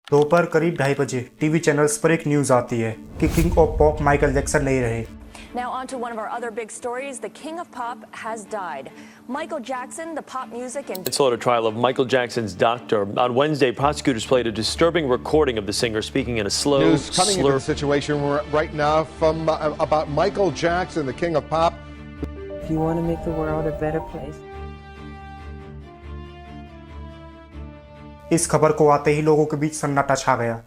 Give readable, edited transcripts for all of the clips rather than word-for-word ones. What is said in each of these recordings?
दोपहर करीब 2:30 बजे टीवी चैनल्स पर एक न्यूज आती है कि king of pop Michael Jackson नहीं रहे। Now on to one of our other big stories. The king of pop has died. Michael Jackson, the pop music and manslaughter trial of Michael Jackson's doctor. On Wednesday, prosecutors played a disturbing recording of the singer speaking in a slow, News coming into the situation right now from about Michael Jackson, the king of pop. If you want to make the world a better place. इस खबर को आते ही लोगों के बीच सन्नाटा छा गया।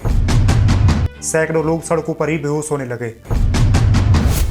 सैकड़ों लोग सड़कों पर ही बेहोश होने लगे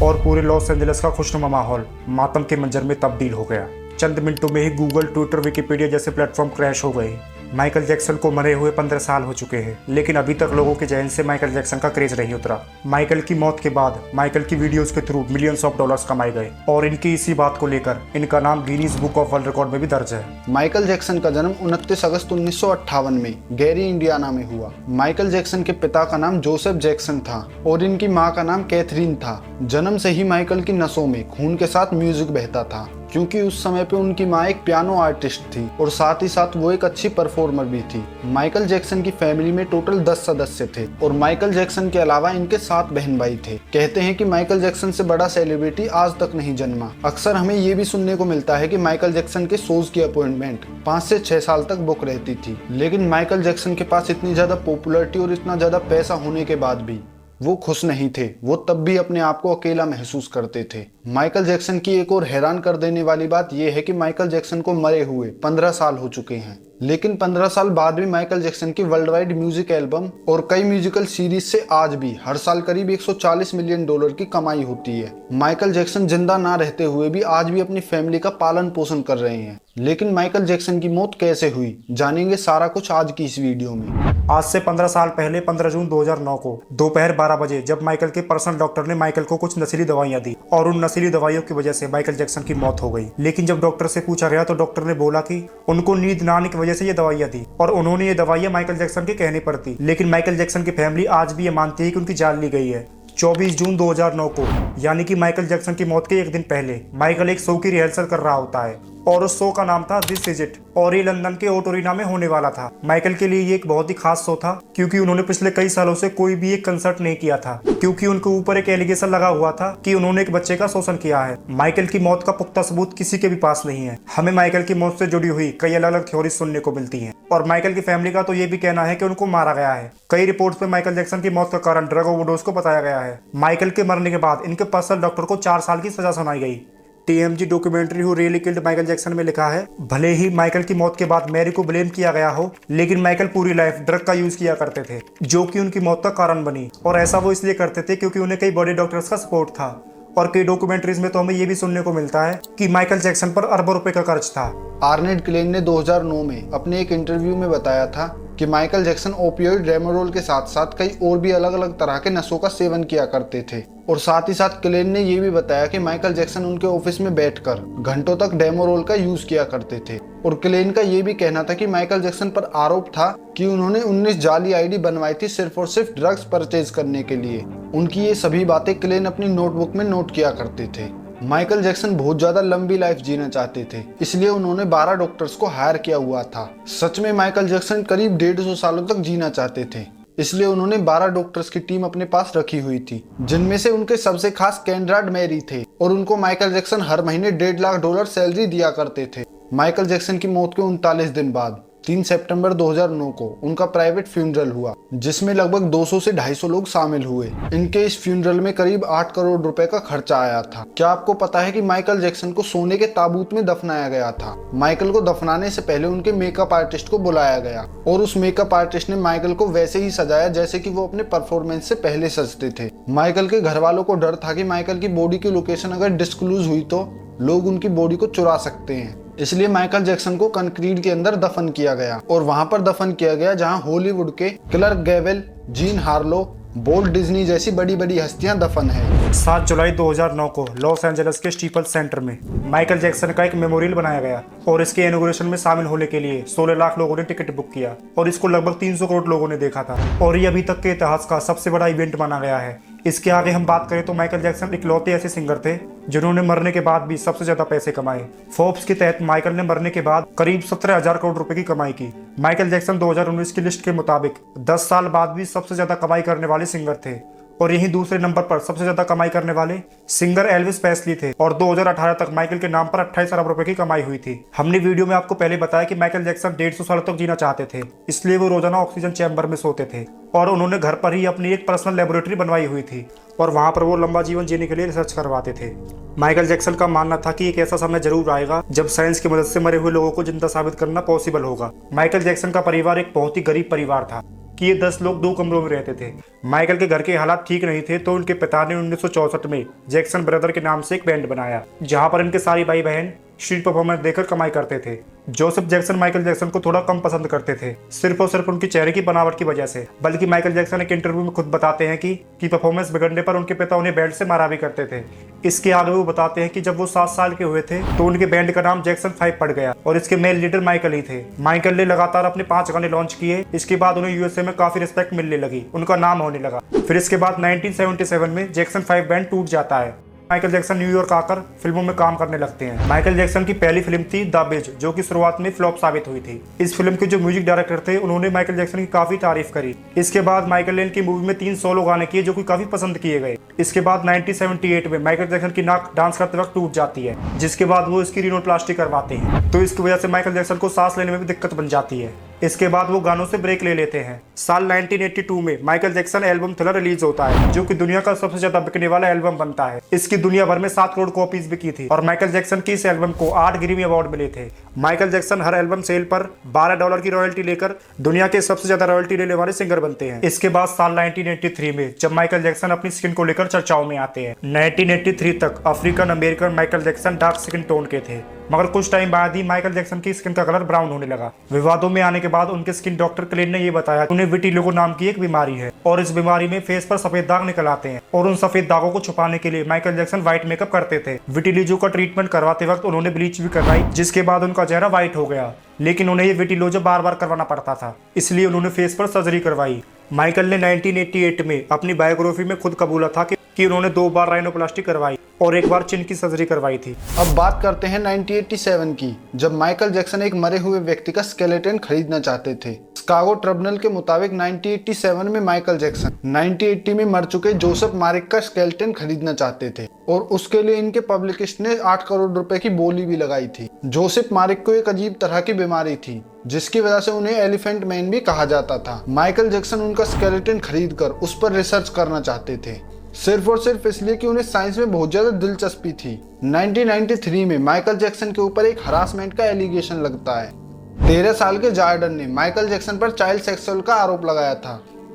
और पूरे लॉस एंजलिस का खुशनुमा माहौल मातम के मंजर में तब्दील हो गया। चंद मिनटों में ही गूगल, ट्विटर, विकिपीडिया जैसे प्लेटफॉर्म क्रैश हो गए। माइकल जैक्सन को मरे हुए 15 साल हो चुके हैं, लेकिन अभी तक लोगों के जहन से माइकल जैक्सन का क्रेज नहीं उतरा। माइकल की मौत के बाद माइकल की वीडियोस के थ्रू मिलियंस ऑफ डॉलर्स कमाए गए और इनकी इसी बात को लेकर इनका नाम Guinness book of world record में भी दर्ज है। माइकल जैक्सन का जन्म 29 अगस्त 1958 में गैरी, इंडियाना में हुआ। माइकल जैक्सन के पिता का नाम जोसेफ जैक्सन था और इनकी मां का नाम कैथरीन था। जन्म से ही माइकल की नसों में खून के साथ म्यूजिक बहता था, क्योंकि उस समय पे उनकी माँ एक पियानो आर्टिस्ट थी और साथ ही साथ वो एक अच्छी परफॉर्मर भी थी। माइकल जैक्सन की फैमिली में टोटल 10 सदस्य थे और माइकल जैक्सन के अलावा इनके 7 बहन भाई थे। कहते हैं कि माइकल जैक्सन से बड़ा सेलिब्रिटी आज तक नहीं जन्मा। अक्सर हमें ये भी सुनने को मिलता है कि माइकल जैक्सन के शोज की अपॉइंटमेंट 5 से 6 साल तक बुक रहती थी, लेकिन माइकल जैक्सन के पास इतनी ज्यादा पॉपुलैरिटी और इतना ज्यादा पैसा होने के बाद भी वो खुश नहीं थे। वो तब भी अपने आप को अकेला महसूस करते थे। माइकल जैक्सन की एक और हैरान कर देने वाली बात यह है कि माइकल जैक्सन को मरे हुए 15 साल हो चुके हैं, लेकिन 15 साल बाद भी माइकल जैक्सन की वर्ल्ड वाइड म्यूजिक एल्बम और कई म्यूजिकल सीरीज से आज भी हर साल करीब 140 मिलियन डॉलर की कमाई होती है। माइकल जैक्सन जिंदा ना रहते हुए भी आज भी अपनी फैमिली का पालन पोषण कर रहे हैं। लेकिन माइकल जैक्सन की मौत कैसे हुई, जानेंगे सारा कुछ आज की इस वीडियो में। आज से 15 साल पहले 15 जून 2009 को दोपहर 12 बजे जब माइकल के पर्सनल डॉक्टर ने माइकल को कुछ नशीली दवाइयां दी और उन नशीली दवाइयों की वजह से माइकल जैक्सन की मौत हो गई। लेकिन जब डॉक्टर से पूछा गया तो डॉक्टर ने बोला कि उनको नींद ना आने की वजह से ये दवाइयां दी और उन्होंने ये दवाइयां माइकल जैक्सन के कहने पर दी। लेकिन माइकल जैक्सन की फैमिली आज भी ये मानती है कि उनकी जान ली गई है। 24 जून 2009 को यानी कि माइकल जैक्सन की मौत के एक दिन पहले माइकल एक शो की रिहर्सल कर रहा होता है और उस शो का नाम था दिस इज इट और ये लंदन के ओटोरिना में होने वाला था। माइकल के लिए ये एक बहुत ही खास शो था क्योंकि उन्होंने पिछले कई सालों से कोई भी एक कंसर्ट नहीं किया था, क्योंकि उनके ऊपर एक एलिगेशन लगा हुआ था कि उन्होंने एक बच्चे का शोषण किया है। माइकल की मौत का पुख्ता सबूत किसी के भी पास नहीं है। हमें माइकल की मौत से जुड़ी हुई कई अलग अलग थ्योरी सुनने को मिलती है और माइकल की फैमिली का तो ये भी कहना है कि उनको मारा गया है। कई रिपोर्ट्स में माइकल जैक्सन की मौत का कारण ड्रग ओवरडोज को बताया गया है। माइकल के मरने के बाद इनके पर्सनल डॉक्टर को 4 साल की सजा सुनाई गई। TMZ documentary who really killed Michael Jackson में लिखा है, भले ही माइकल की मौत के बाद मैरी को ब्लेम किया गया हो, लेकिन माइकल पूरी लाइफ ड्रग का यूज किया करते थे, जो कि उनकी मौत का कारण बनी। और ऐसा वो इसलिए करते थे क्योंकि उन्हें कई बड़े डॉक्टर्स का सपोर्ट था। और कई डॉक्यूमेंट्रीज में तो हमें ये भी सुनने को मिलता है कि माइकल जैक्सन पर अरबों रुपए का कर्ज था। आर्नेट क्लेन ने 2009 में अपने एक इंटरव्यू में बताया था कि माइकल जैक्सन ओपियोइड रेमोरोल के साथ साथ कई और भी अलग अलग तरह के नशों का सेवन किया करते थे। और साथ ही साथ क्लेन ने यह भी बताया कि माइकल जैक्सन उनके ऑफिस में बैठकर घंटों तक डेमोरोल का यूज किया करते थे। और क्लेन का यह भी कहना था कि माइकल जैक्सन पर आरोप था कि उन्होंने 19 जाली आईडी बनवाई थी सिर्फ और सिर्फ ड्रग्स परचेज करने के लिए। उनकी ये सभी बातें क्लेन अपनी नोटबुक में नोट किया करते थे। माइकल जैक्सन बहुत ज्यादा लंबी लाइफ जीना चाहते थे, इसलिए उन्होंने 12 डॉक्टर्स को हायर किया हुआ था। सच में माइकल जैक्सन करीब 150 सालों तक जीना चाहते थे, इसलिए उन्होंने 12 डॉक्टर्स की टीम अपने पास रखी हुई थी, जिनमें से उनके सबसे खास कैनराड मैरी थे और उनको माइकल जैक्सन हर महीने $1.5 लाख सैलरी दिया करते थे। माइकल जैक्सन की मौत के 39 दिन बाद 3 सितंबर 2009 को उनका प्राइवेट फ्यूनरल हुआ, जिसमें लगभग 200 से 250 लोग शामिल हुए। इनके इस फ्यूनरल में करीब 8 करोड़ रुपए का खर्चा आया था। क्या आपको पता है कि माइकल जैक्सन को सोने के ताबूत में दफनाया गया था? माइकल को दफनाने से पहले उनके मेकअप आर्टिस्ट को बुलाया गया और उस मेकअप आर्टिस्ट ने माइकल को वैसे ही सजाया जैसे कि वो अपने परफॉर्मेंस से पहले सजते थे। माइकल के घर वालों को डर था कि माइकल की बॉडी की लोकेशन अगर डिस्क्लोज हुई तो लोग उनकी बॉडी को चुरा सकते हैं, इसलिए माइकल जैक्सन को कंक्रीट के अंदर दफन किया गया और वहां पर दफन किया गया जहां हॉलीवुड के Clark Gable, Jean Harlow, Walt Disney जैसी बड़ी बड़ी हस्तियां दफन है। 7 जुलाई 2009 को लॉस एंजलिस के स्टीपल सेंटर में माइकल जैक्सन का एक मेमोरियल बनाया गया और इसके इनॉग्रेशन में शामिल होने के लिए 16 लाख लोगों ने टिकट बुक किया और इसको लगभग 300 करोड़ लोगों ने देखा था और ये अभी तक के इतिहास का सबसे बड़ा इवेंट माना गया है। इसके आगे हम बात करें तो माइकल जैक्सन इकलौते ऐसे सिंगर थे जिन्होंने मरने के बाद भी सबसे ज्यादा पैसे कमाए। फोर्ब्स के तहत माइकल ने मरने के बाद करीब 17,000 करोड़ रुपए की कमाई की। माइकल जैक्सन 2019 की लिस्ट के मुताबिक 10 साल बाद भी सबसे ज्यादा कमाई करने वाले सिंगर थे और यहीं दूसरे नंबर पर सबसे ज्यादा कमाई करने वाले सिंगर एल्विस प्रेस्ली थे और 2018 तक माइकल के नाम पर 28 अरब रुपए की कमाई हुई थी। हमने वीडियो में आपको पहले बताया कि माइकल जैक्सन 150 साल तक जीना चाहते थे, इसलिए वो रोजाना ऑक्सीजन चैम्बर में सोते थे और उन्होंने घर पर ही अपनी एक पर्सनल लेबोरेटरी बनवाई हुई थी और वहां पर वो लंबा जीवन जीने के लिए रिसर्च करवाते थे। माइकल जैक्सन का मानना था कि एक ऐसा समय जरूर आएगा जब साइंस की मदद से मरे हुए लोगों को जिंदा साबित करना पॉसिबल होगा। माइकल जैक्सन का परिवार एक बहुत ही गरीब परिवार था कि ये 10 लोग 2 कमरों में रहते थे। माइकल के घर के हालात ठीक नहीं थे तो उनके पिता ने 1964 में जैक्सन ब्रदर के नाम से एक बैंड बनाया जहां पर इनके सारी भाई बहन स्ट्रीट परफॉर्मेंस देकर कमाई करते थे। जोसेफ जैक्सन माइकल जैक्सन को थोड़ा कम पसंद करते थे, सिर्फ और सिर्फ उनके चेहरे की बनावट की वजह से। बल्कि माइकल जैक्सन एक इंटरव्यू में खुद बताते हैं कि परफॉर्मेंस बिगड़ने पर उनके पिता उन्हें बैंड से मारा भी करते थे। इसके आगे वो बताते हैं कि जब वो 7 साल के हुए थे तो उनके बैंड का नाम जैक्सन 5 पड़ गया और इसके मेल लीडर माइकल ही थे। माइकल ने लगातार अपने 5 गाने लॉन्च किए। इसके बाद उन्हें यूएसए में काफी रिस्पेक्ट मिलने लगी, उनका नाम होने लगा। फिर इसके बाद 1977 में जैक्सन 5 बैंड टूट जाता है। माइकल जैक्सन न्यूयॉर्क आकर फिल्मों में काम करने लगते हैं। माइकल जैक्सन की पहली फिल्म थी द बिज, जो कि शुरुआत में फ्लॉप साबित हुई थी। इस फिल्म के जो म्यूजिक डायरेक्टर थे उन्होंने माइकल जैक्सन की काफी तारीफ करी। इसके बाद माइकल ने इनकी मूवी में 3 सोलो गाने किए जो कि काफी पसंद किए गए। इसके बाद 1978 में माइकल जैक्सन की नाक डांस करते वक्त टूट जाती है, जिसके बाद वो इसकी रिनोप्लास्टी करवाते हैं, तो इसकी वजह से माइकल जैक्सन को सांस लेने में भी दिक्कत बन जाती है। इसके बाद वो गानों से ब्रेक ले लेते हैं। साल 1982 में Michael Jackson album thriller release होता है, जो कि दुनिया का सबसे ज्यादा बिकने वाला एल्बम बनता है। इसकी दुनिया भर में 7 करोड़ कॉपीज बिकी थी और माइकल जैक्सन की इस एल्बम को 8 ग्रैमी अवार्ड मिले थे। माइकल जैक्सन हर एल्बम सेल पर $12 की रॉयल्टी लेकर दुनिया के सबसे ज्यादा रॉयल्टी लेने वाले सिंगर बनते हैं। इसके बाद साल 1983 में जब माइकल जैक्सन अपनी स्किन को लेकर चर्चाओं में आते हैं। 1983 तक African American Michael Jackson dark skin tone के थे, मगर कुछ टाइम बाद ही माइकल जैक्सन की स्किन का कलर ब्राउन होने लगा। विवादों में आने के बाद उनके स्किन डॉक्टर क्लेन ने ये बताया उन्हें विटिलिगो नाम की एक बीमारी है और इस बीमारी में फेस पर सफेद दाग निकल आते हैं और उन सफेद दागों को छुपाने के लिए माइकल जैक्सन व्हाइट मेकअप करते थे। विटिलिगो का ट्रीटमेंट करवाते वक्त उन्होंने ब्लीच भी करवाई, जिसके बाद उनका चेहरा व्हाइट हो गया, लेकिन उन्हें ये विटिलिगो बार बार करवाना पड़ता था, इसलिए उन्होंने फेस पर सर्जरी करवाई। माइकल ने 1988 में अपनी बायोग्राफी में खुद कबूला था कि उन्होंने 2 बार राइनोप्लास्टी करवाई और 1 बार चिन की सर्जरी करवाई थी। अब बात करते हैं 1987 की, जब माइकल जैक्सन एक मरे हुए व्यक्ति का स्केलेटन खरीदना चाहते थे। शिकागो ट्रिब्यूनल के मुताबिक 1987 में माइकल जैक्सन 1980 में मर चुके जोसेफ मारिक का स्केलेटन खरीदना चाहते थे और उसके लिए इनके पब्लिकिस्ट ने 8 करोड़ रुपए की बोली भी लगाई थी। जोसेफ मारिक को एक अजीब तरह की बीमारी थी, जिसकी वजह से उन्हें एलिफेंट मैन भी कहा जाता था। माइकल जैक्सन उनका स्केलेटन खरीद कर उस पर रिसर्च करना चाहते थे, सिर्फ और सिर्फ इसलिए कि उन्हें साइंस में बहुत ज्यादा दिलचस्पी थी। 1993 में माइकल जैक्सन के ऊपर एक हरासमेंट का एलिगेशन लगता है। 13 साल के जॉर्डन ने माइकल जैक्सन पर चाइल्ड सेक्सुअल का आरोप लगाया था।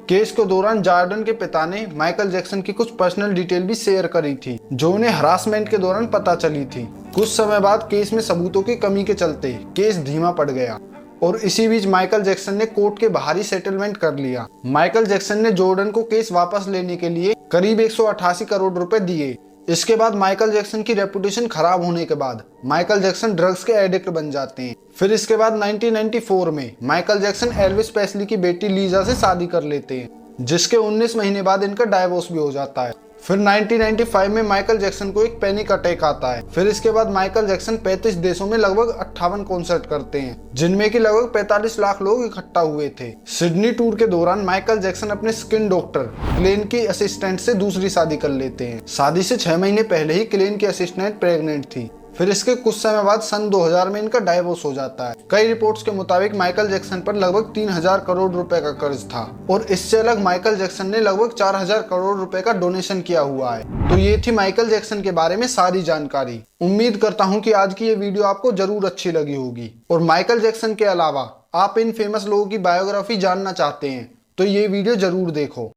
केस के दौरान जॉर्डन के पिता ने माइकल जैक्सन की कुछ पर्सनल डिटेल भी शेयर करी थी, जो उन्हें हरासमेंट के दौरान पता चली थी। कुछ समय बाद केस में सबूतों की कमी के चलते केस धीमा पड़ गया और इसी बीच माइकल जैक्सन ने कोर्ट के बाहर ही सेटलमेंट कर लिया। माइकल जैक्सन ने जॉर्डन को केस वापस लेने के लिए करीब 188 करोड़ रुपए दिए। इसके बाद माइकल जैक्सन की रेपुटेशन खराब होने के बाद माइकल जैक्सन ड्रग्स के एडिक्ट बन जाते हैं। फिर इसके बाद 1994 में माइकल जैक्सन एल्विस प्रेस्ली की बेटी लीजा से शादी कर लेते हैं, जिसके 19 महीने बाद इनका डाइवोर्स भी हो जाता है। फिर 1995 में माइकल जैक्सन को एक पैनिक अटैक आता है। फिर इसके बाद माइकल जैक्सन 35 देशों में लगभग 58 कॉन्सर्ट करते हैं, जिनमें कि लगभग 45 लाख लोग इकट्ठा हुए थे। सिडनी टूर के दौरान माइकल जैक्सन अपने स्किन डॉक्टर क्लेन की असिस्टेंट से दूसरी शादी कर लेते हैं। शादी से 6 महीने पहले ही क्लेन की असिस्टेंट प्रेग्नेंट थी। फिर इसके कुछ समय बाद सन 2000 में इनका डाइवोर्स हो जाता है। कई रिपोर्ट्स के मुताबिक माइकल जैक्सन पर लगभग 3000 करोड़ रुपए का कर्ज था और इससे अलग माइकल जैक्सन ने लगभग 4000 करोड़ रुपए का डोनेशन किया हुआ है। तो ये थी माइकल जैक्सन के बारे में सारी जानकारी। उम्मीद करता हूँ कि आज की ये वीडियो आपको जरूर अच्छी लगी होगी और माइकल जैक्सन के अलावा आप इन फेमस लोगों की बायोग्राफी जानना चाहते हैं तो ये वीडियो जरूर देखो।